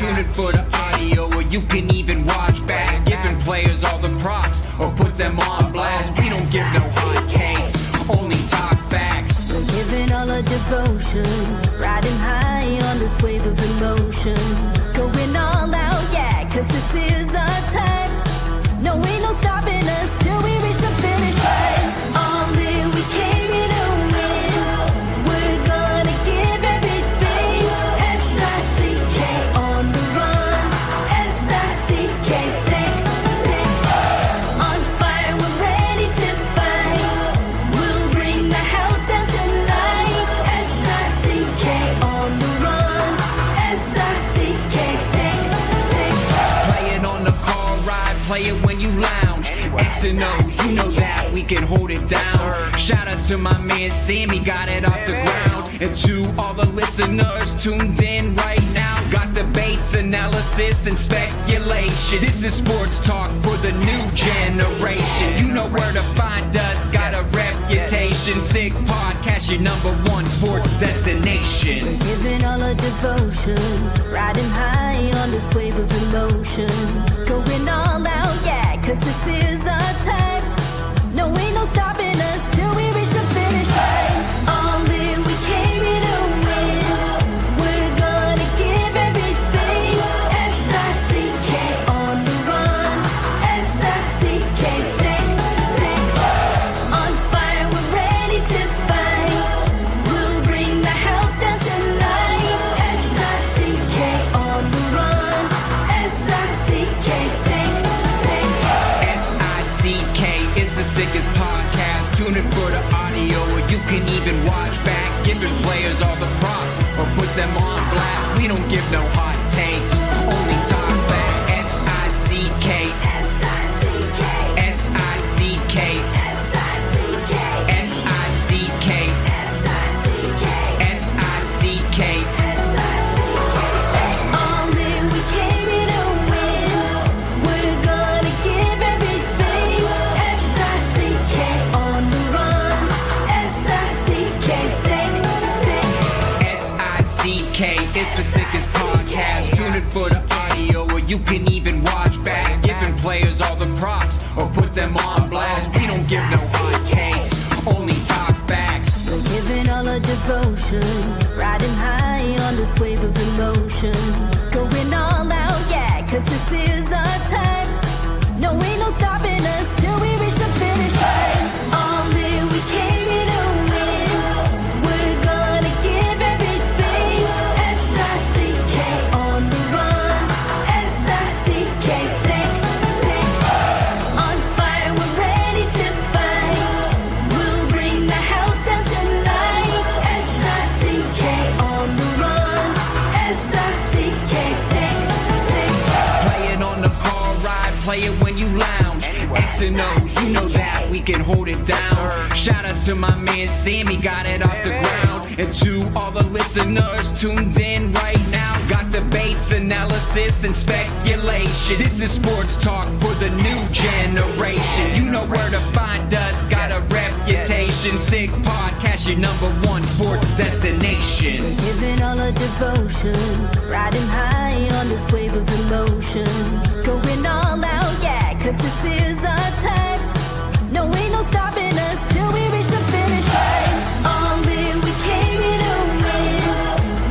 Tune in for the audio, or you can even watch back. Giving players all the props, or put them on blast. We don't give no hot takes, only talk facts. We're giving all our devotion, riding high on this wave of emotion. Going all out, yeah, cause this is our time. No, ain't no stopping us till we reach the finish line. All in, we came here to win. We're gonna give everything. S-I-C-K on the run. S-I-C-K, sick. On fire, we're ready to fight. We'll bring the house down tonight. S-I-C-K on the run. S-I-C-K, sick. Play it on the car ride, play it when you lounge. X and O, you know that we can hold it down. Shout out to my man Sammy, got it off the ground. And to all the listeners tuned in right now, got debates, analysis, and speculation. This is sports talk for the new generation. You know where to find us, got a reputation. Sick podcast, your #1 sports destination. Giving all our devotion, riding high on this wave of emotion. Going all out, yeah, cause this is our time. No, ain't no stopping us till we reach the finish line. All in, we came here to win. We're gonna give everything. S-I-C-K on the run. S-I-C-K, sick. On fire, we're ready to fight. We'll bring the house down tonight. S-I-C-K on the run. S-I-C-K, sick. S-I-C-K, it's the sickest podcast. Tune in for the audio, or you can even watch back. Giving players all the props, or put them on blast. We don't give no hot takes, only talk back. S-I-C-K, S-I-C-K, S-I-C-K, S-I-C-K, S-I-C-K, S-I-C-K, S-I-C-K. All in, we came here to win. We're gonna give everything. S-I-C-K on the run. S-I-C-K, sick. S-I-C-K, it's the sickest podcast. Tune in for the audio, or you can even watch back. Giving players all the props, or put them on blast. We don't give no hot takes, only talk facts. We're giving all our devotion, riding high on this wave of emotion. Going all out, yeah, cause this is our time. No, ain't no stopping us till we reach the finish line. All in, we came here to win. We're gonna give everything. S-I-C-K on the run. S-I-C-K, sick. On fire, we're ready to fight. We'll bring the house down tonight. S-I-C-K on the run. S-I-C-K, sick. Play it on the car ride, play it when you lounge. X and O, you know that we can hold it down. Shout out to my man Sammy, got it off the ground. And to all the listeners tuned in right now, got debates, analysis, and speculation. This is sports talk for the new generation. You know where to find us, got a reputation. Sick podcast, your #1 sports destination. Giving all our devotion, riding high on this wave of emotion. Going all out, yeah, cause this is our time. No, ain't no stopping us till we reach the finish line. All in, we came here to win.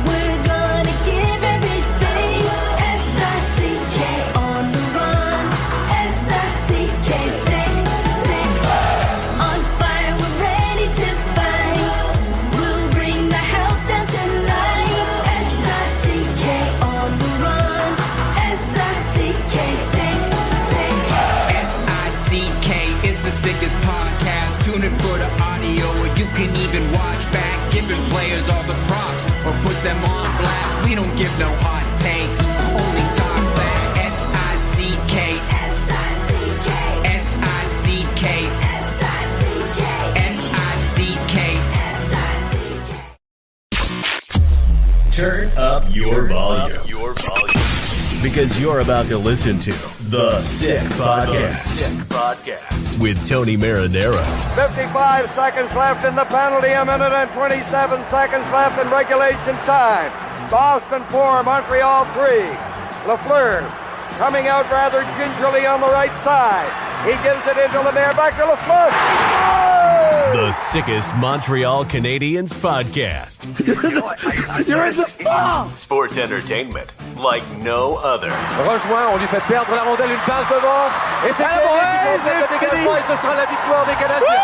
We're gonna give everything. S-I-C-K on the run. S-I-C-K, sick. On fire, we're ready to fight. We'll bring the house down tonight. S-I-C-K on the run. S-I-C-K, sick. S-I-C-K, it's the sickest podcast. Tune in for the audio, or you can even watch back. Giving players all the props, or put them on blast. We don't give no hot takes, only talk back. S-I-C-K, S-I-C-K, S-I-C-K, S-I-C-K, S-I-C-K. Turn up your volume. Because you're about to listen to The Sick Podcast. With Tony Marinaro. 55 seconds left in the penalty, a minute and 27 seconds left in regulation time. Boston 4, Montreal 3. Lafleur coming out rather gingerly on the right side. He gives it into Lemaire, back to Lafleur. Oh! The sickest Montreal Canadiens podcast. You're in the fall! Sports entertainment like no other. Rejoint, on lui fait perdre la rondelle, une passe devant. Et c'est le dégagement et ce sera la victoire des Canadiens.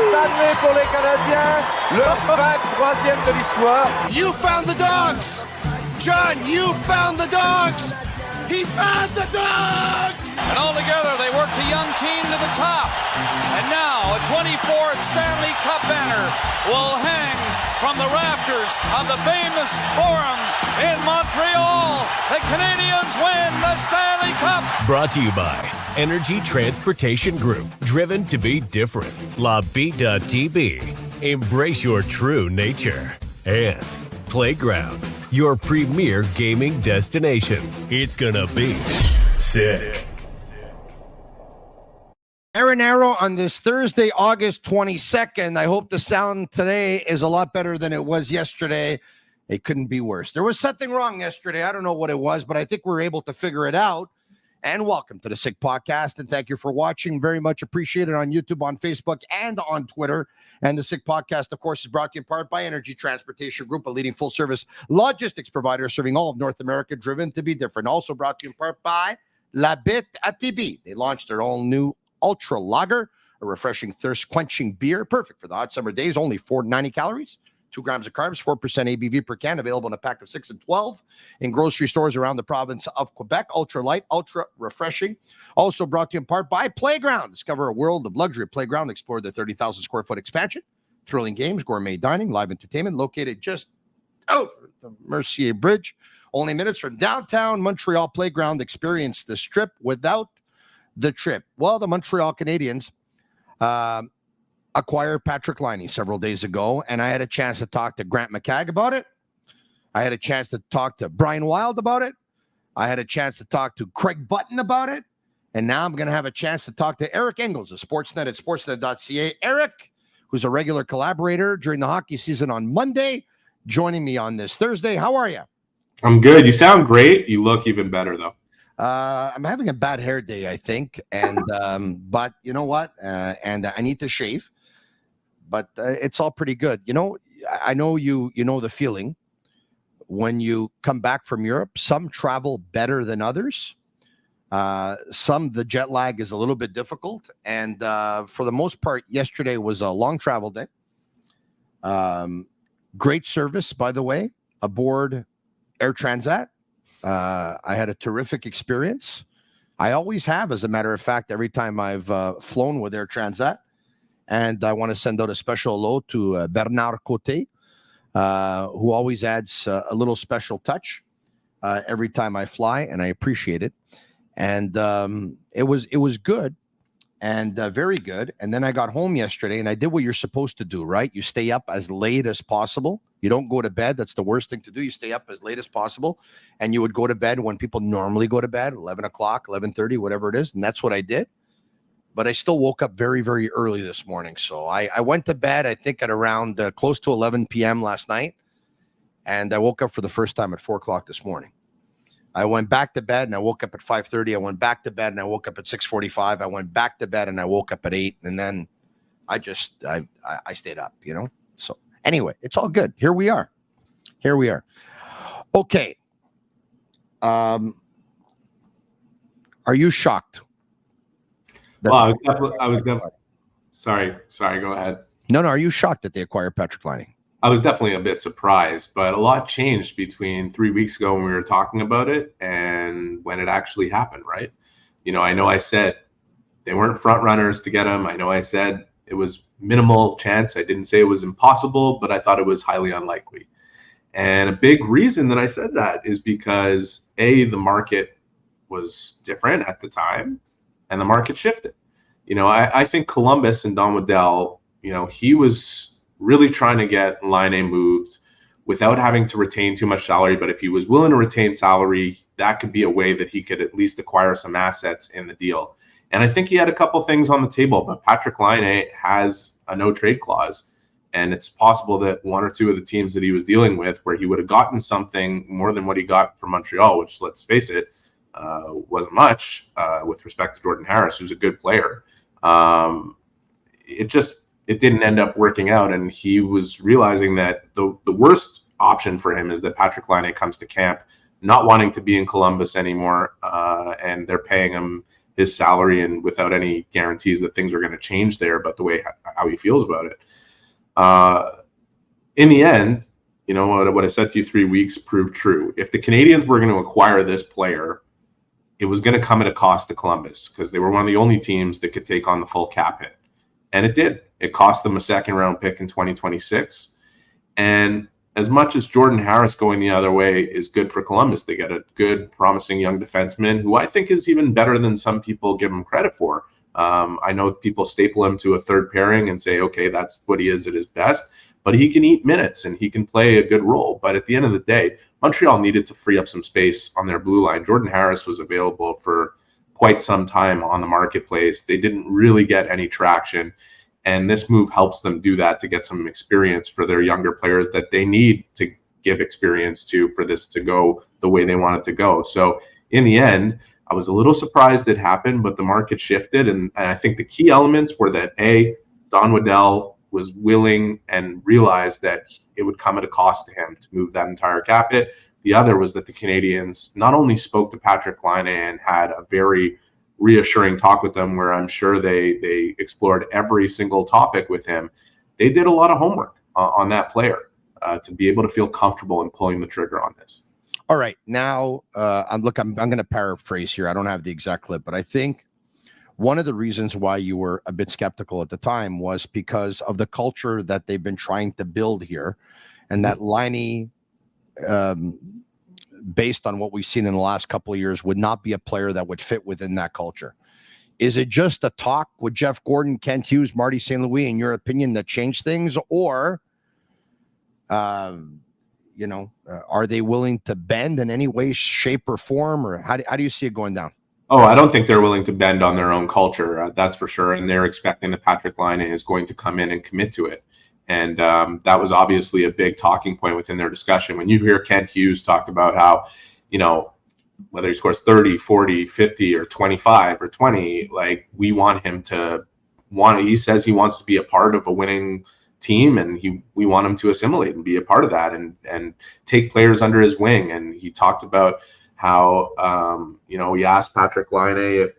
Stanley pour les Canadiens, le 23e de l'histoire. You found the dogs! John, you found the dogs! He found the dogs! And all together, they worked a young team to the top. And now, a 24th Stanley Cup banner will hang from the rafters of the famous Forum in Montreal. The Canadiens win the Stanley Cup! Brought to you by Energy Transportation Group. Driven to be different. La Vida Tibi. Embrace your true nature. And Playground, your premier gaming destination. It's gonna be sick. Marinaro on this Thursday, August 22nd. I hope the sound today is a lot better than it was yesterday. It couldn't be worse. There was something wrong yesterday. I don't know what it was, but I think we were able to figure it out. And welcome to the Sick Podcast, and thank you for watching. Very much appreciated on YouTube, on Facebook, and on Twitter. And the Sick Podcast, of course, is brought to you in part by Energy Transportation Group, a leading full-service logistics provider serving all of North America, driven to be different. Also brought to you in part by Bittt at Tibi. They launched their all-new Ultra Lager, a refreshing thirst-quenching beer, perfect for the hot summer days. Only 490 calories. 2 grams of carbs, 4% ABV per can, available in a pack of 6 and 12 in grocery stores around the province of Quebec. Ultra light, ultra refreshing. Also brought to you in part by Playground. Discover a world of luxury at Playground. Explore the 30,000 square foot expansion. Thrilling games, gourmet dining, live entertainment, located just over the Mercier Bridge. Only minutes from downtown Montreal. Playground. Experience this trip without the trip. Well, the Montreal Canadiens acquired Patrik Laine several days ago, and I had a chance to talk to Grant McCagg about it. I had a chance to talk to Brian Wild about it. I had a chance to talk to Craig Button about it. And now I'm going to have a chance to talk to Eric Engels of Sportsnet at sportsnet.ca. Eric, who's a regular collaborator during the hockey season on Monday, joining me on this Thursday. How are you? I'm good. You sound great. You look even better, though. I'm having a bad hair day, I think. And but you know what? And I need to shave. But it's all pretty good. You know, I know you know the feeling when you come back from Europe. Some travel better than others. The jet lag is a little bit difficult. And for the most part, yesterday was a long travel day. Great service, by the way, aboard Air Transat. I had a terrific experience. I always have, as a matter of fact, every time I've flown with Air Transat. And I want to send out a special hello to Bernard Côté, who always adds a little special touch every time I fly, and I appreciate it. And it was good and very good. And then I got home yesterday, and I did what you're supposed to do, right? You stay up as late as possible. You don't go to bed. That's the worst thing to do. You stay up as late as possible, and you would go to bed when people normally go to bed, 11 o'clock, 11:30, whatever it is. And that's what I did. But I still woke up very, very early this morning. So I went to bed, I think, at around close to 11 p.m. last night. And I woke up for the first time at 4 o'clock this morning. I went back to bed, and I woke up at 5:30. I went back to bed, and I woke up at 6:45. I went back to bed, and I woke up at 8. And then I stayed up, you know. So anyway, it's all good. Here we are. Okay. Are you shocked? Well, I was definitely. Sorry. Go ahead. No. Are you shocked that they acquired Patrik Laine? I was definitely a bit surprised, but a lot changed between 3 weeks ago when we were talking about it and when it actually happened, right? You know I said they weren't front runners to get him. I know I said it was minimal chance. I didn't say it was impossible, but I thought it was highly unlikely. And a big reason that I said that is because the market was different at the time. And the market shifted. I think Columbus and Don Waddell, he was really trying to get Laine moved without having to retain too much salary. But if he was willing to retain salary, that could be a way that he could at least acquire some assets in the deal. And I think he had a couple things on the table, but Patrik Laine has a no trade clause. And it's possible that one or two of the teams that he was dealing with, where he would have gotten something more than what he got from Montreal, which, let's face it, wasn't much with respect to Jordan Harris, who's a good player. It didn't end up working out, and he was realizing that the worst option for him is that Patrik Laine comes to camp not wanting to be in Columbus anymore, and they're paying him his salary and without any guarantees that things are going to change there, but the way how he feels about it. In the end, you know, what I said to you 3 weeks proved true. If the Canadiens were going to acquire this player, it was going to come at a cost to Columbus, because they were one of the only teams that could take on the full cap hit. And it did. It cost them a second-round pick in 2026. And as much as Jordan Harris going the other way is good for Columbus, they get a good, promising young defenseman who I think is even better than some people give him credit for. I know people staple him to a third pairing and say, okay, that's what he is at his best, but he can eat minutes and he can play a good role. But at the end of the day, Montreal needed to free up some space on their blue line. Jordan Harris was available for quite some time on the marketplace. They didn't really get any traction, and this move helps them do that, to get some experience for their younger players that they need to give experience to for this to go the way they want it to go. So in the end, I was a little surprised it happened, but the market shifted, and I think the key elements were that Don Waddell was willing and realized that it would come at a cost to him to move that entire cap hit. The other was that the Canadiens not only spoke to Patrik Laine and had a very reassuring talk with them, where I'm sure they explored every single topic with him, they did a lot of homework on that player to be able to feel comfortable in pulling the trigger on this. All right, now I'm going to paraphrase here. I don't have the exact clip, but I think one of the reasons why you were a bit skeptical at the time was because of the culture that they've been trying to build here, and that Laine, based on what we've seen in the last couple of years, would not be a player that would fit within that culture. Is it just a talk with Jeff Gordon, Kent Hughes, Marty St. Louis, in your opinion, that changed things, or are they willing to bend in any way, shape, or form, or how do you see it going down? Oh, I don't think they're willing to bend on their own culture, that's for sure. And they're expecting that Patrik Laine is going to come in and commit to it. And that was obviously a big talking point within their discussion. When you hear Kent Hughes talk about how, whether he scores 30, 40, 50, or 25 or 20, like, we want him to he says he wants to be a part of a winning team, and we want him to assimilate and be a part of that and take players under his wing. And he talked about how, he asked Patrik Laine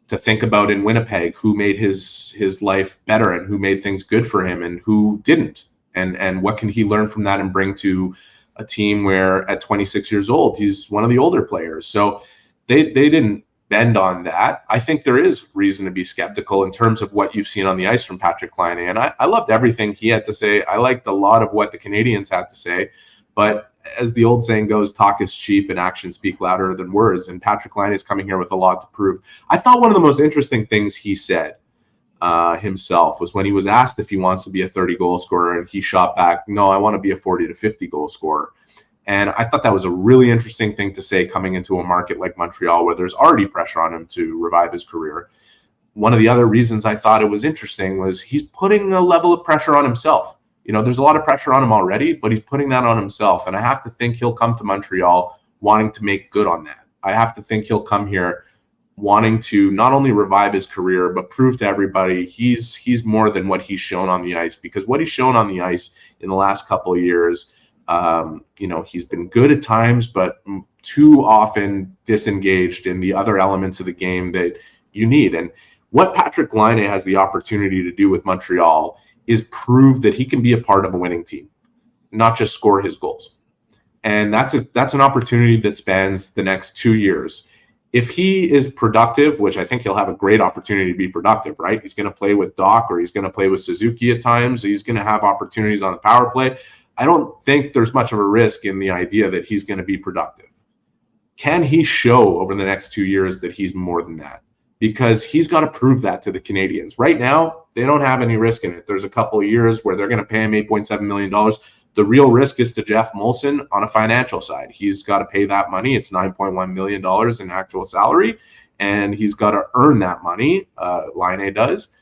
to think about in Winnipeg who made his life better and who made things good for him and who didn't, and what can he learn from that and bring to a team where at 26 years old he's one of the older players. So they didn't bend on that. I think there is reason to be skeptical in terms of what you've seen on the ice from Patrik Laine, and I loved everything he had to say. I liked a lot of what the Canadiens had to say, but as the old saying goes, talk is cheap and actions speak louder than words. And Patrik Laine is coming here with a lot to prove. I thought one of the most interesting things he said himself was when he was asked if he wants to be a 30-goal scorer, and he shot back, no, I want to be a 40 to 50-goal scorer. And I thought that was a really interesting thing to say coming into a market like Montreal, where there's already pressure on him to revive his career. One of the other reasons I thought it was interesting was he's putting a level of pressure on himself. There's a lot of pressure on him already, but he's putting that on himself. And I have to think he'll come to Montreal wanting to make good on that. I have to think he'll come here wanting to not only revive his career, but prove to everybody he's more than what he's shown on the ice. Because what he's shown on the ice in the last couple of years, he's been good at times, but too often disengaged in the other elements of the game that you need. And what Patrik Laine has the opportunity to do with Montreal is prove that he can be a part of a winning team, not just score his goals. And that's an opportunity that spans the next 2 years. If he is productive, which I think he'll have a great opportunity to be productive, right? He's going to play with Doc, or he's going to play with Suzuki at times. He's going to have opportunities on the power play. I don't think there's much of a risk in the idea that he's going to be productive. Can he show over the next 2 years that he's more than that? Because he's got to prove that to the Canadiens. Right now, they don't have any risk in it. There's a couple of years where they're going to pay him $8.7 million. The real risk is to Jeff Molson on a financial side. He's got to pay that money. It's $9.1 million in actual salary, and he's got to earn that money. Laine does.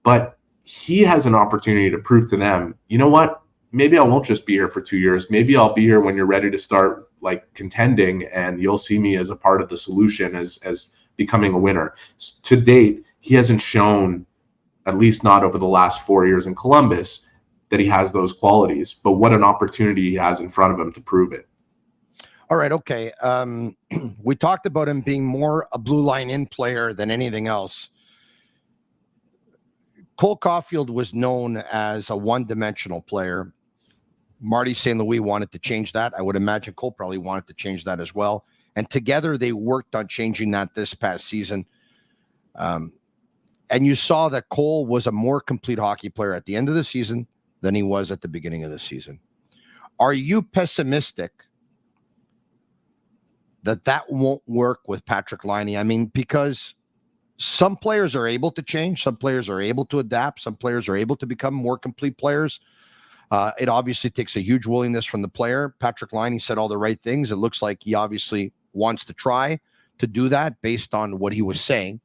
But he has an opportunity to prove to them, you know what? Maybe I won't just be here for 2 years. Maybe I'll be here when you're ready to start like contending, and you'll see me as a part of the solution, as becoming a winner. To date, he hasn't shown, at least not over the last 4 years in Columbus, that he has those qualities. But what an opportunity he has in front of him to prove it. All right, okay. We talked about him being more a blue line in player than anything else. Cole Caulfield was known as a one-dimensional player. Marty St. Louis wanted to change that. I would imagine Cole probably wanted to change that as well. And together they worked on changing that this past season. And you saw that Cole was a more complete hockey player at the end of the season than he was at the beginning of the season. Are you pessimistic that won't work with Patrik Laine? I mean, because some players are able to change, some players are able to adapt, some players are able to become more complete players. It obviously takes a huge willingness from the player. Patrik Laine said all the right things. It looks like he obviously wants to try to do that based on what he was saying.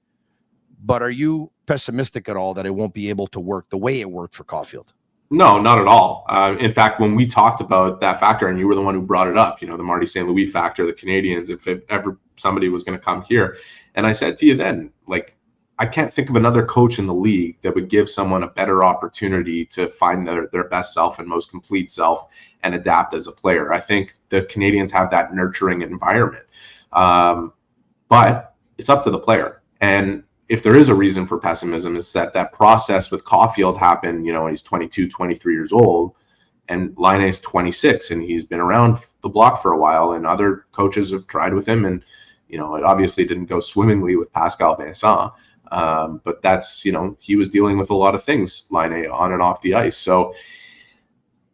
But are you pessimistic at all that it won't be able to work the way it worked for Caulfield? No, not at all. In fact, when we talked about that factor, and you were the one who brought it up, the Marty St. Louis factor, the Canadians, if ever somebody was going to come here. And I said to you then, like, I can't think of another coach in the league that would give someone a better opportunity to find their best self and most complete self and adapt as a player. I think the Canadians have that nurturing environment. But it's up to the player. And if there is a reason for pessimism, is that process with Caulfield happened, he's 22, 23 years old, and Laine is 26, and he's been around the block for a while, and other coaches have tried with him, and, it obviously didn't go swimmingly with Pascal Vincent, but that's, he was dealing with a lot of things, Laine, on and off the ice. So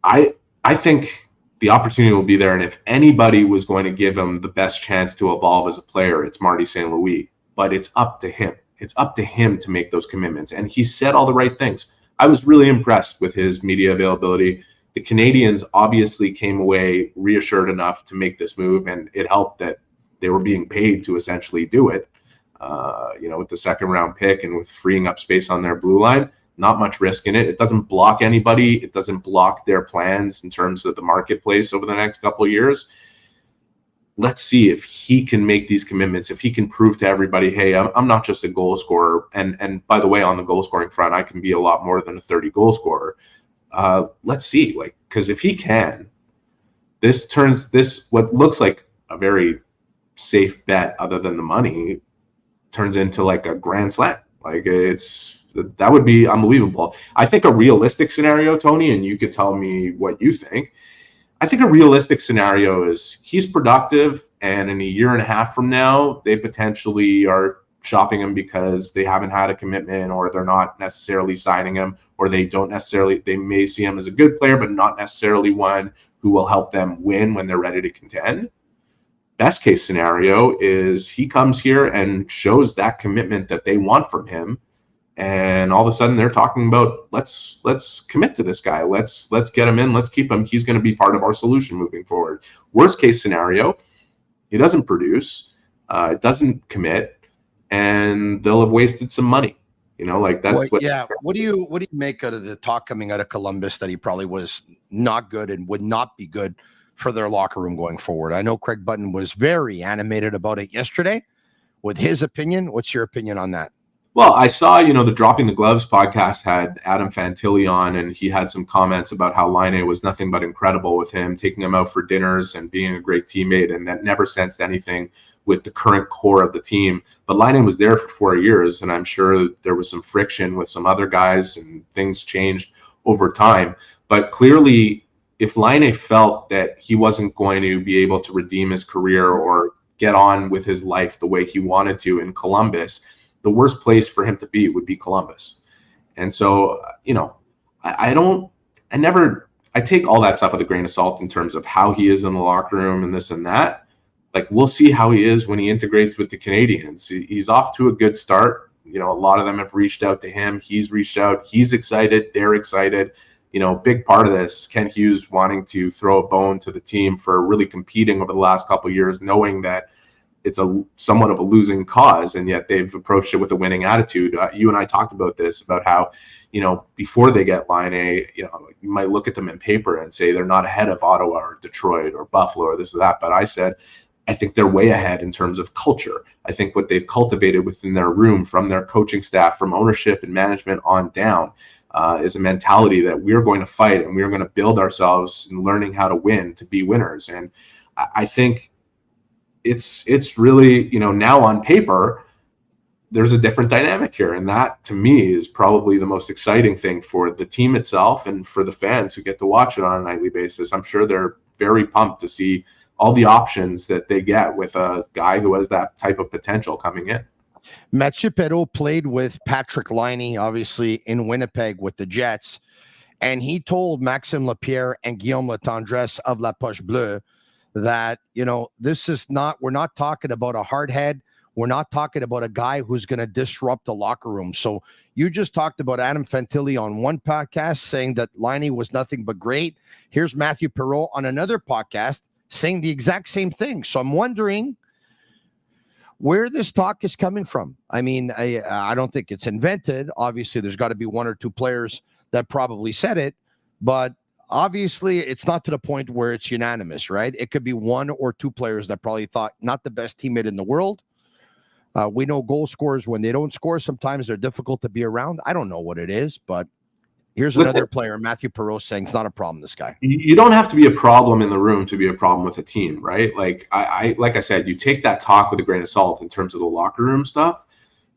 I think the opportunity will be there, and if anybody was going to give him the best chance to evolve as a player, it's Marty St. Louis, but it's up to him. It's up to him to make those commitments. And he said all the right things. I was really impressed with his media availability. The Canadians obviously came away reassured enough to make this move, and it helped that they were being paid to essentially do it. With the second round pick and with freeing up space on their blue line, not much risk in it. It doesn't block anybody. It doesn't block their plans in terms of the marketplace over the next couple of years. Let's see if he can make these commitments, if he can prove to everybody, hey, I'm not just a goal scorer. And by the way, on the goal scoring front, I can be a lot more than a 30 goal scorer. Let's see, because if he can, this turns what looks like a very safe bet other than the money turns into like a grand slam. That would be unbelievable. I think a realistic scenario, Tony, and you could tell me what you think. I think a realistic scenario is he's productive, and in a year and a half from now, they potentially are shopping him because they haven't had a commitment, or they're not necessarily signing him, or they may see him as a good player, but not necessarily one who will help them win when they're ready to contend. Best case scenario is he comes here and shows that commitment that they want from him. And all of a sudden they're talking about, let's commit to this guy. Let's get him in. Let's keep him. He's going to be part of our solution moving forward. Worst case scenario, he doesn't produce, doesn't commit, and they'll have wasted some money. That's what do you make out of the talk coming out of Columbus that he probably was not good and would not be good for their locker room going forward? I know Craig Button was very animated about it yesterday with his opinion. What's your opinion on that? Well, I saw, the Dropping the Gloves podcast had Adam Fantilli on, and he had some comments about how Laine was nothing but incredible with him, taking him out for dinners and being a great teammate, and that never sensed anything with the current core of the team. But Laine was there for 4 years, and I'm sure there was some friction with some other guys, and things changed over time. But clearly, if Laine felt that he wasn't going to be able to redeem his career or get on with his life the way he wanted to in Columbus, the worst place for him to be would be Columbus. And so, I take all that stuff with a grain of salt in terms of how he is in the locker room and this and that. We'll see how he is when he integrates with the Canadians. He's off to a good start. A lot of them have reached out to him. He's reached out. He's excited. They're excited. Big part of this, Kent Hughes wanting to throw a bone to the team for really competing over the last couple of years, knowing that it's a somewhat of a losing cause, and yet they've approached it with a winning attitude. You and I talked about this, about how, before they get Laine, you might look at them in paper and say they're not ahead of Ottawa or Detroit or Buffalo or this or that. But I said, I think they're way ahead in terms of culture. I think what they've cultivated within their room, from their coaching staff, from ownership and management on down, is a mentality that we're going to fight and we're going to build ourselves in learning how to win, to be winners. And I think it's really, now on paper, there's a different dynamic here. And that, to me, is probably the most exciting thing for the team itself and for the fans who get to watch it on a nightly basis. I'm sure they're very pumped to see all the options that they get with a guy who has that type of potential coming in. Mathieu Perreault played with Patrik Laine, obviously, in Winnipeg with the Jets. And he told Maxime Lapierre and Guillaume Latendresse of La Poche Bleue that, this is not, we're not talking about a hard head. We're not talking about a guy who's going to disrupt the locker room. So you just talked about Adam Fantilli on one podcast saying that Laine was nothing but great. Here's Mathieu Perreault on another podcast saying the exact same thing. So I'm wondering where this talk is coming from. I mean, I don't think it's invented. Obviously, there's got to be one or two players that probably said it, but obviously it's not to the point where it's unanimous, right? It could be one or two players that probably thought not the best teammate in the world. We know goal scorers, when they don't score, sometimes they're difficult to be around. I don't know what it is, but here's another player, Mathieu Perreault, saying it's not a problem, this guy. You don't have to be a problem in the room to be a problem with a team, right? Like I said, you take that talk with a grain of salt in terms of the locker room stuff.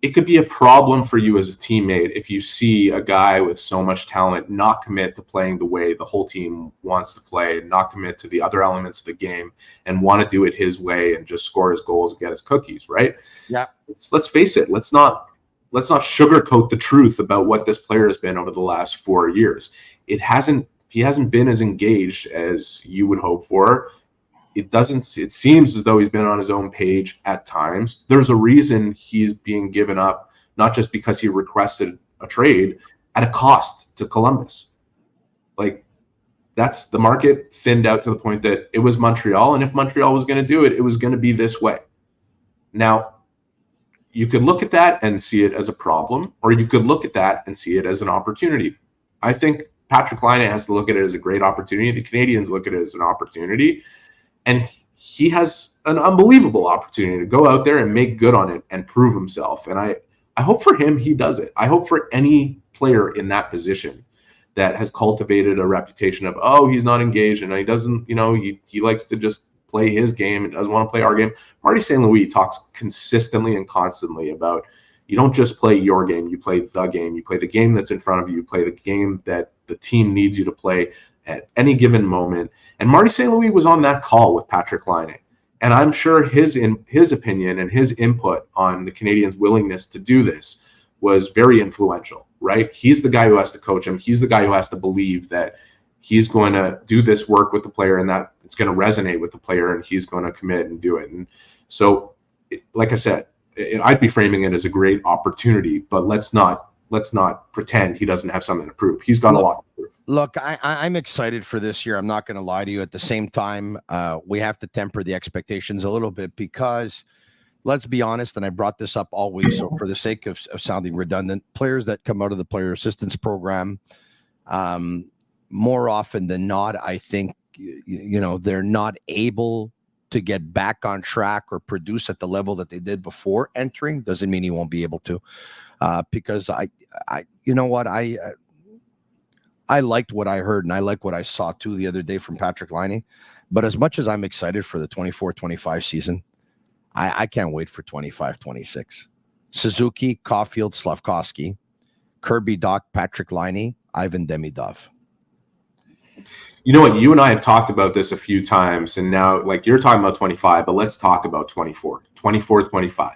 It could be a problem for you as a teammate if you see a guy with so much talent not commit to playing the way the whole team wants to play, not commit to the other elements of the game, and want to do it his way and just score his goals and get his cookies, right? Yeah. Let's face it. Let's not sugarcoat the truth about what this player has been over the last 4 years. He hasn't been as engaged as you would hope for. It seems as though he's been on his own page at times. There's a reason he's being given up, not just because he requested a trade, at a cost to Columbus. Like, that's the market thinned out to the point that it was Montreal. And if Montreal was going to do it, it was going to be this way. Now, you could look at that and see it as a problem, or you could look at that and see it as an opportunity. I think Patrik Laine has to look at it as a great opportunity. The Canadians look at it as an opportunity. And he has an unbelievable opportunity to go out there and make good on it and prove himself. And I hope for him he does it. I hope for any player in that position that has cultivated a reputation of, oh, he's not engaged and he doesn't, he likes to just play his game and doesn't want to play our game. Marty St. Louis talks consistently and constantly about, you don't just play your game, you play the game. You play the game that's in front of you. You play the game that the team needs you to play at any given moment. And Marty St. Louis was on that call with Patrik Laine. And I'm sure his opinion and his input on the Canadians' willingness to do this was very influential, right? He's the guy who has to coach him. He's the guy who has to believe that he's going to do this work with the player and that it's going to resonate with the player and he's going to commit and do it. And so, like I said, I'd be framing it as a great opportunity, but let's not pretend he doesn't have something to prove. He's got a lot to prove. Look, I'm excited for this year. I'm not going to lie to you. At the same time, we have to temper the expectations a little bit because, let's be honest, and I brought this up all week, so for the sake of sounding redundant, players that come out of the player assistance program, more often than not, I think, they're not able to get back on track or produce at the level that they did before entering. Doesn't mean he won't be able to, because I liked what I heard and I like what I saw too the other day from Patrik Laine. But as much as I'm excited for the 24-25 season, I can't wait for 25-26. Suzuki, Caulfield, Slavkovsky, Kirby Dach, Patrik Laine, Ivan Demidov. You know what? You and I have talked about this a few times, and now, like, you're talking about 25, but let's talk about 24, 25.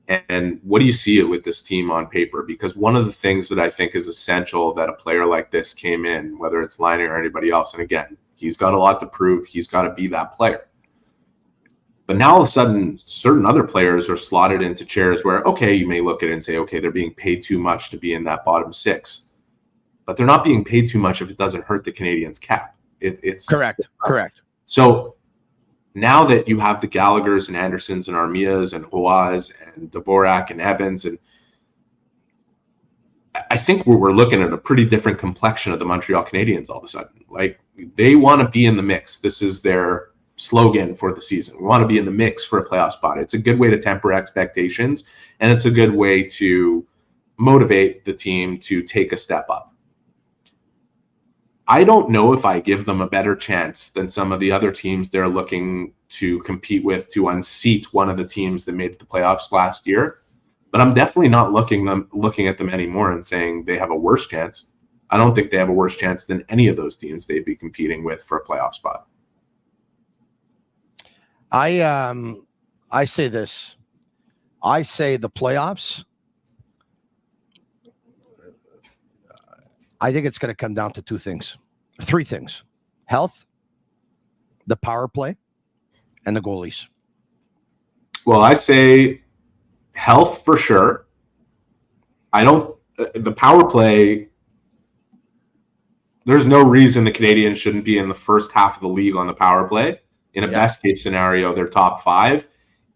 And what do you see it with this team on paper? Because one of the things that I think is essential that a player like this came in, whether it's Laine or anybody else, and again, he's got a lot to prove. He's got to be that player. But now all of a sudden, certain other players are slotted into chairs where, okay, you may look at it and say, okay, they're being paid too much to be in that bottom six. But they're not being paid too much if it doesn't hurt the Canadians' cap. It's correct. So now that you have the Gallaghers and Andersons and Armias and Hoaz and Dvorak and Evans, and I think we're looking at a pretty different complexion of the Montreal Canadiens all of a sudden. Like, they want to be in the mix. This is their slogan for the season. We want to be in the mix for a playoff spot. It's a good way to temper expectations, and it's a good way to motivate the team to take a step up. I don't know if I give them a better chance than some of the other teams they're looking to compete with to unseat one of the teams that made the playoffs last year. But I'm definitely not looking at them anymore and saying they have a worse chance. I don't think they have a worse chance than any of those teams they'd be competing with for a playoff spot. I say this. I say the playoffs. I think it's going to come down to three things: health, the power play, and the goalies. Well, I say health for sure. The power play, there's no reason the Canadiens shouldn't be in the first half of the league on the power play. In a best case scenario, they're top 5.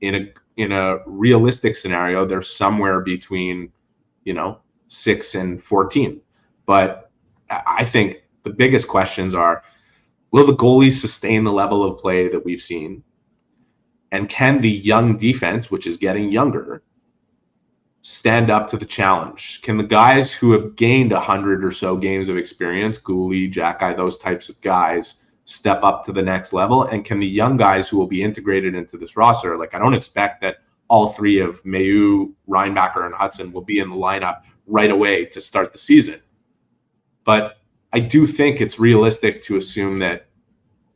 In a realistic scenario, they're somewhere between, 6 and 14. But I think the biggest questions are, will the goalies sustain the level of play that we've seen? And can the young defense, which is getting younger, stand up to the challenge? Can the guys who have gained 100 or so games of experience, Gouli, Jack-Eye, those types of guys, step up to the next level? And can the young guys who will be integrated into this roster, like, I don't expect that all 3 of Mailloux, Reinbacher, and Hudson will be in the lineup right away to start the season. But I do think it's realistic to assume that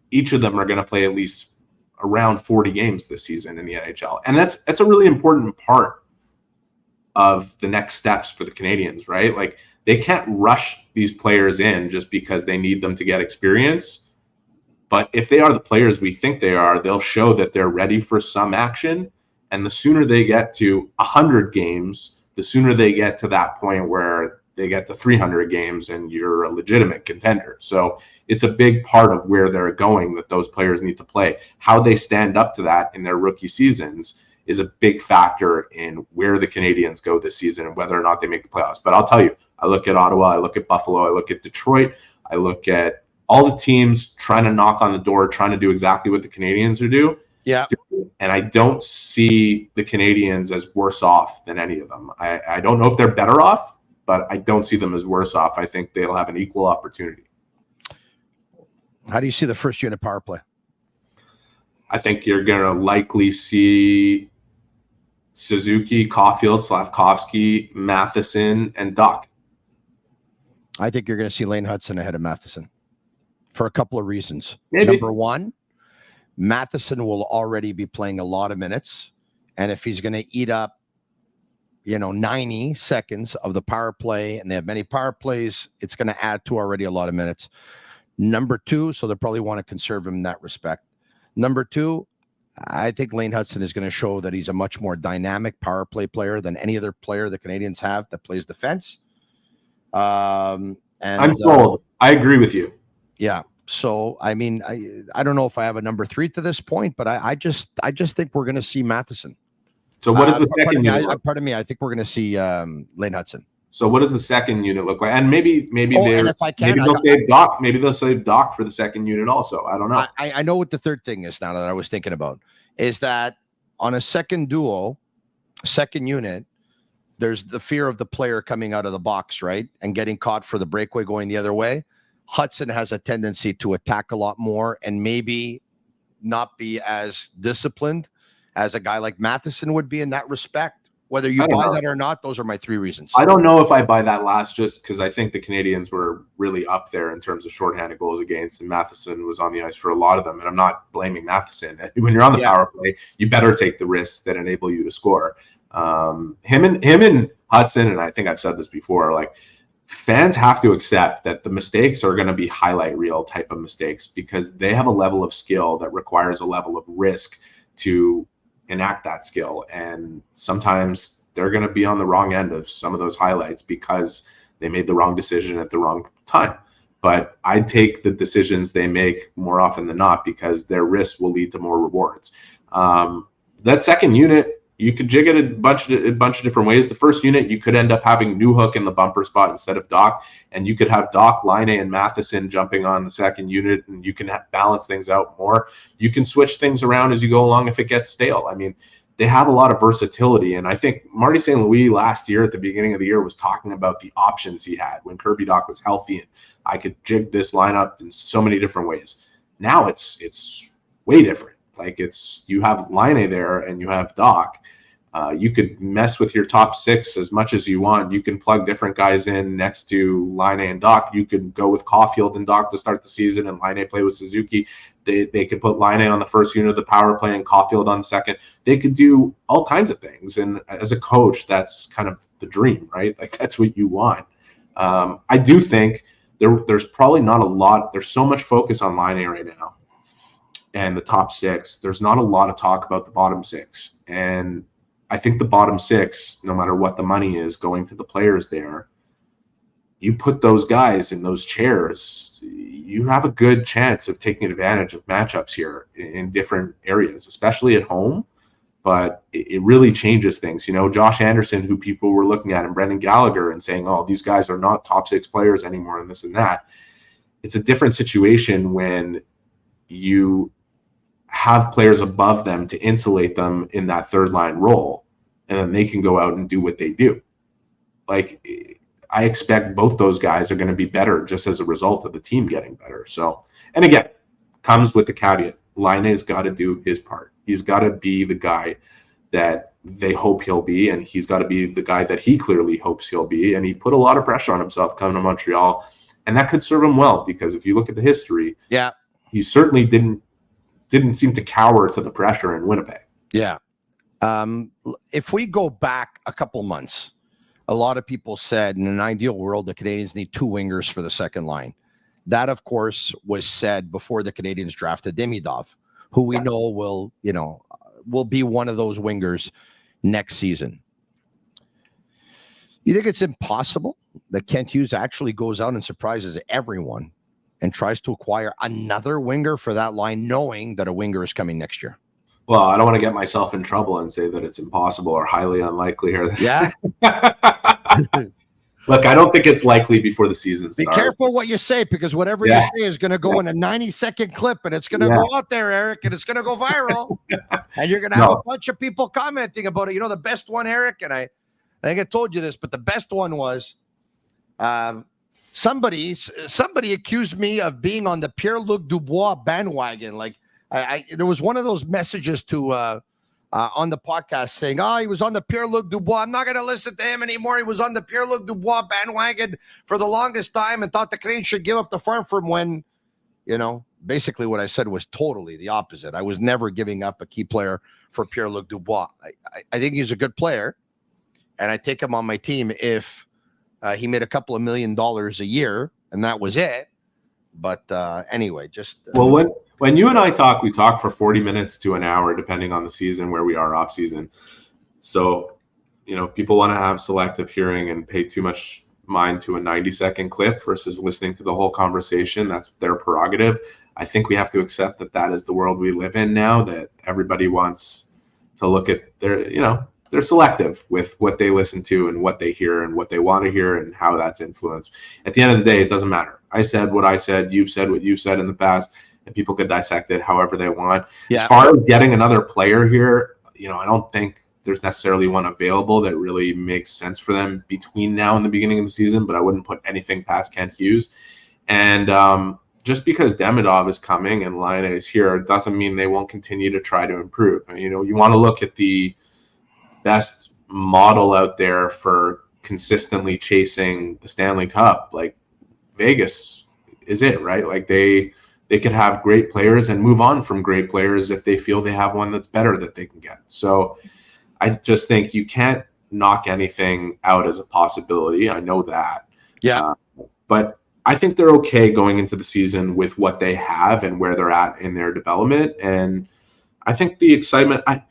each of them are going to play at least around 40 games this season in the NHL. And that's a really important part of the next steps for the Canadiens, right? Like, they can't rush these players in just because they need them to get experience. But if they are the players we think they are, they'll show that they're ready for some action. And the sooner they get to 100 games, the sooner they get to that point where they get to 300 games and you're a legitimate contender. So it's a big part of where they're going that those players need to play. How they stand up to that in their rookie seasons is a big factor in where the Canadiens go this season and whether or not they make the playoffs. But I'll tell you, I look at Ottawa, I look at Buffalo, I look at Detroit, I look at all the teams trying to knock on the door, trying to do exactly what the Canadiens are doing. Yeah. And I don't see the Canadiens as worse off than any of them. I don't know if they're better off, but I don't see them as worse off. I think they'll have an equal opportunity. How do you see the first unit power play? I think you're going to likely see Suzuki, Caulfield, Slavkovsky, Matheson, and Duck. I think you're going to see Lane Hudson ahead of Matheson for a couple of reasons. Maybe. Number one, Matheson will already be playing a lot of minutes. And if he's going to eat up, 90 seconds of the power play, and they have many power plays, it's going to add to already a lot of minutes. Number two, so they'll probably want to conserve him in that respect. Number two, I think Lane Hudson is going to show that he's a much more dynamic power play player than any other player the Canadiens have that plays defense. And I'm sold. I agree with you. Yeah. So, I mean, I don't know if I have a number 3 to this point, but I just think we're going to see Matheson. So what is the second unit? Pardon me. I think we're going to see Lane Hudson. So what does the second unit look like? And maybe they'll save Doc. Maybe they'll save Doc for the second unit also. I don't know. I know what the third thing is now that I was thinking about is that on a second duo, second unit, there's the fear of the player coming out of the box, right? And getting caught for the breakaway going the other way. Hudson has a tendency to attack a lot more and maybe not be as disciplined as a guy like Matheson would be in that respect. Whether you buy that or not, those are my 3 reasons. I don't know if I buy that last just because I think the Canadiens were really up there in terms of shorthanded goals against, and Matheson was on the ice for a lot of them. And I'm not blaming Matheson. When you're on the power play, you better take the risks that enable you to score. Him and Hudson, and I think I've said this before, like, fans have to accept that the mistakes are going to be highlight reel type of mistakes because they have a level of skill that requires a level of risk to enact that skill, and sometimes they're going to be on the wrong end of some of those highlights because they made the wrong decision at the wrong time. but I'd take the decisions they make more often than not because their risk will lead to more rewards. That second unit, you could jig it a bunch of different ways. The first unit, you could end up having Newhook in the bumper spot instead of Doc, and you could have Doc, Laine, and Matheson jumping on the second unit, and you can balance things out more. You can switch things around as you go along if it gets stale. I mean, they have a lot of versatility, and I think Marty St. Louis last year at the beginning of the year was talking about the options he had when Kirby Doc was healthy, and I could jig this lineup in so many different ways. Now it's way different. Like you have Laine there and you have Doc. You could mess with your top six as much as you want. You can plug different guys in next to Laine and Doc. You could go with Caulfield and Doc to start the season and Laine play with Suzuki. They could put Laine on the first unit of the power play and Caulfield on the second. They could do all kinds of things. And as a coach, that's kind of the dream, right? Like that's what you want. I do think there's probably not a lot. There's so much focus on Laine right now and the top six. There's not a lot of talk about the bottom six. And I think the bottom six, no matter what the money is going to the players there, you put those guys in those chairs, you have a good chance of taking advantage of matchups here in different areas, especially at home. But it really changes things. You know, Josh Anderson, who people were looking at, and Brendan Gallagher and saying, oh, these guys are not top six players anymore and this and that. It's a different situation when you have players above them to insulate them in that third line role, and then they can go out and do what they do. Like, I expect both those guys are going to be better just as a result of the team getting better. So, and again, comes with the caveat. Laine has got to do his part. He's got to be the guy that they hope he'll be, and he's got to be the guy that he clearly hopes he'll be. And he put a lot of pressure on himself coming to Montreal, and that could serve him well, because if you look at the history, he certainly didn't seem to cower to the pressure in Winnipeg. Yeah. If we go back a couple months, a lot of people said in an ideal world, the Canadians need two wingers for the second line. That, of course, was said before the Canadians drafted Demidov, who we know will be one of those wingers next season. You think it's impossible that Kent Hughes actually goes out and surprises everyone and tries to acquire another winger for that line, knowing that a winger is coming next year? Well, I don't want to get myself in trouble and say that it's impossible or highly unlikely here. Yeah. Look, I don't think it's likely before the season starts. Be careful what you say, because whatever you say is going to go in a 90-second clip, and it's going to go out there, Eric, and it's going to go viral. And you're going to have a bunch of people commenting about it. You know, the best one, Eric, and I think I told you this, but the best one was somebody accused me of being on the Pierre-Luc Dubois bandwagon. Like, there was one of those messages to on the podcast saying, he was on the Pierre-Luc Dubois. I'm not going to listen to him anymore. He was on the Pierre-Luc Dubois bandwagon for the longest time and thought the Canadians should give up the farm for him, when, basically what I said was totally the opposite. I was never giving up a key player for Pierre-Luc Dubois. I think he's a good player, and I take him on my team if he made a couple of $1 million a year, and that was it. But anyway, just when you and I talk, we talk for 40 minutes to an hour, depending on the season, where we are off season. So, people want to have selective hearing and pay too much mind to a 90-second clip versus listening to the whole conversation. That's their prerogative. I think we have to accept that is the world we live in now, that everybody wants to look at they're selective with what they listen to and what they hear and what they want to hear and how that's influenced. At the end of the day, it doesn't matter. I said what I said. You've said what you said in the past, and people could dissect it however they want. Yeah. As far as getting another player here, I don't think there's necessarily one available that really makes sense for them between now and the beginning of the season, but I wouldn't put anything past Kent Hughes. And just because Demidov is coming and Laine is here doesn't mean they won't continue to try to improve. You want to look at the best model out there for consistently chasing the Stanley Cup. Like, Vegas is it, right? Like, they could have great players and move on from great players if they feel they have one that's better that they can get. So I just think you can't knock anything out as a possibility. I know that. Yeah. But I think they're okay going into the season with what they have and where they're at in their development. And I think the excitement, I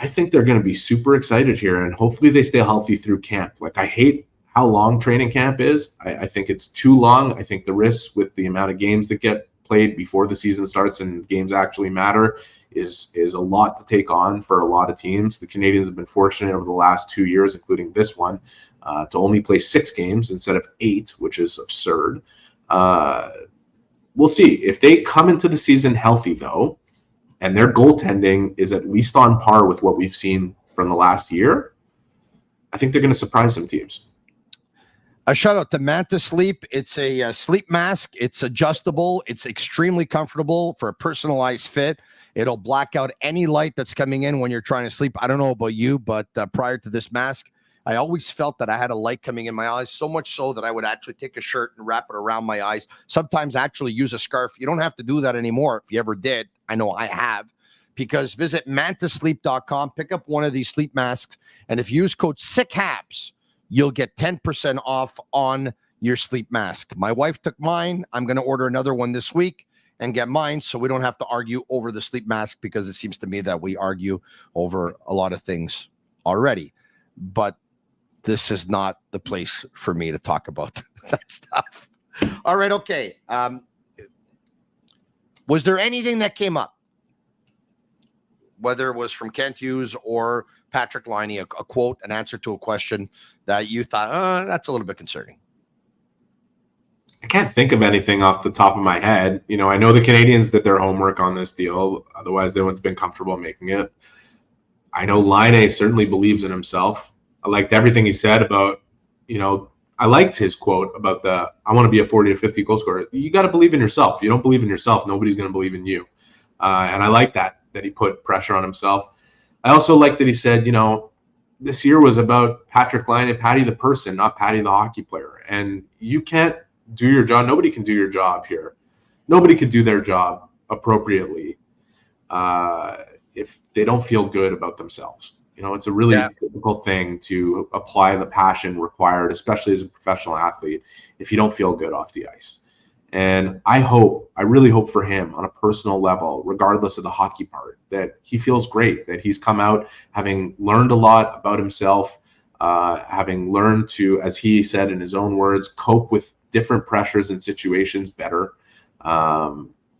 think they're going to be super excited here, and hopefully they stay healthy through camp. Like, I hate how long training camp is. I think it's too long. I think the risks with the amount of games that get played before the season starts and games actually matter is a lot to take on for a lot of teams. The Canadians have been fortunate over the last 2 years, including this one, to only play 6 games instead of 8, which is absurd. We'll see. If they come into the season healthy, though, and their goaltending is at least on par with what we've seen from the last year, I think they're going to surprise some teams. A shout out to Manta Sleep. It's a sleep mask. It's adjustable. It's extremely comfortable for a personalized fit. It'll black out any light that's coming in when you're trying to sleep. I don't know about you, but prior to this mask, I always felt that I had a light coming in my eyes, so much so that I would actually take a shirt and wrap it around my eyes. Sometimes actually use a scarf. You don't have to do that anymore. If you ever did, I know I have. Because visit mantasleep.com, pick up one of these sleep masks, and if you use code SICKHABS, you'll get 10% off on your sleep mask. My wife took mine. I'm going to order another one this week and get mine so we don't have to argue over the sleep mask, because it seems to me that we argue over a lot of things already. But this is not the place for me to talk about that stuff. All right, okay. Was there anything that came up, whether it was from Kent Hughes or Patrik Laine, a quote, an answer to a question that you thought, that's a little bit concerning? I can't think of anything off the top of my head. You know, I know the Canadians did their homework on this deal. Otherwise, they wouldn't have been comfortable making it. I know Laine certainly believes in himself. I liked everything he said about, you know, I liked his quote about I want to be a 40 or 50 goal scorer. You got to believe in yourself. If you don't believe in yourself, nobody's going to believe in you. And I like that he put pressure on himself. I also like that he said, you know, this year was about Patrik Laine and Patty the person, not Patty the hockey player. And you can't do your job. Nobody can do your job here. Nobody could do their job appropriately if they don't feel good about themselves. You know, it's a really difficult thing to apply the passion required, especially as a professional athlete, if you don't feel good off the ice. And I really hope for him on a personal level, regardless of the hockey part, that he feels great, that he's come out having learned a lot about himself, having learned to, as he said in his own words, cope with different pressures and situations better.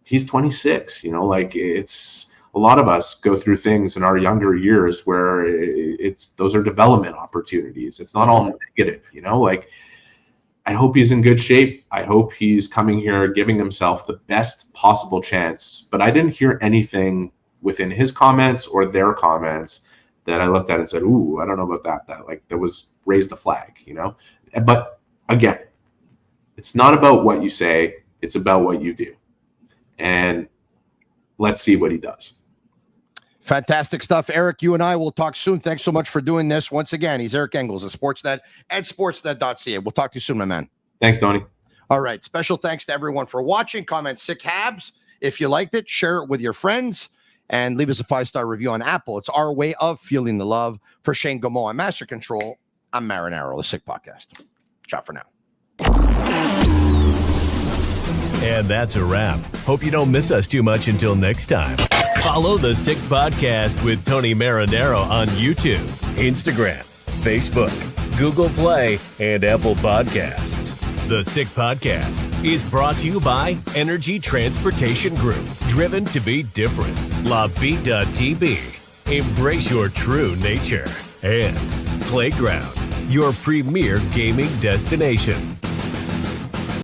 He's 26, you know, like it's a lot of us go through things in our younger years where those are development opportunities. It's not all negative, you know, like I hope he's in good shape. I hope he's coming here giving himself the best possible chance. But I didn't hear anything within his comments or their comments that I looked at and said, ooh, I don't know about that was raised a flag, you know. But again, it's not about what you say, it's about what you do. And let's see what he does. Fantastic stuff. Eric, you and I will talk soon. Thanks so much for doing this. Once again, he's Eric Engels of Sportsnet and Sportsnet.ca. We'll talk to you soon, my man. Thanks, Tony. All right. Special thanks to everyone for watching. Comment Sick Habs. If you liked it, share it with your friends and leave us a 5-star review on Apple. It's our way of feeling the love. For Shane Gaumont and Master Control, I'm Marinaro, the Sick Podcast. Ciao for now. And that's a wrap. Hope you don't miss us too much until next time. Follow the Sick Podcast with Tony Marinaro on YouTube, Instagram, Facebook, Google Play, and Apple Podcasts. The Sick Podcast is brought to you by Energy Transportation Group, driven to be different. Bittt, embrace your true nature. And Playground, your premier gaming destination.